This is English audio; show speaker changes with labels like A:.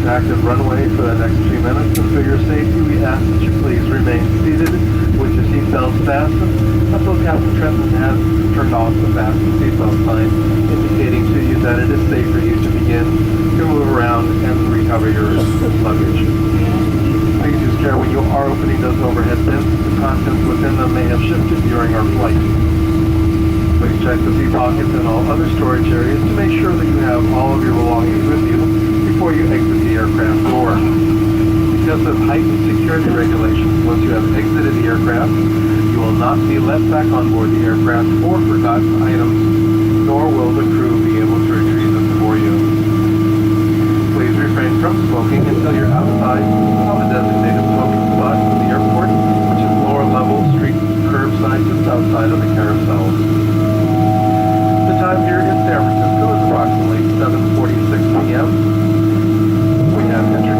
A: active runway for the next few minutes, and for your safety, we ask that you please remain seated with your seatbelts fastened until Captain Trenton has turned off the fasten seatbelt sign, indicating to you that it is safe for you to begin to move around and recover your luggage. Please use care when you are opening those overhead bins. The contents within them may have shifted during our flight. Please check the seat pockets and all other storage areas to make sure that you have all of your belongings with you before you exit the aircraft door. Because of heightened security regulations, once you have exited the aircraft, you will not be let back on board the aircraft for forgotten items, nor will the crew be able to retrieve them for you. Please refrain from smoking until you're outside of a designated smoking spot in the airport, which is lower level street curbside just outside of the carousels. The time here in San Francisco is approximately 7:46 p.m. We have entered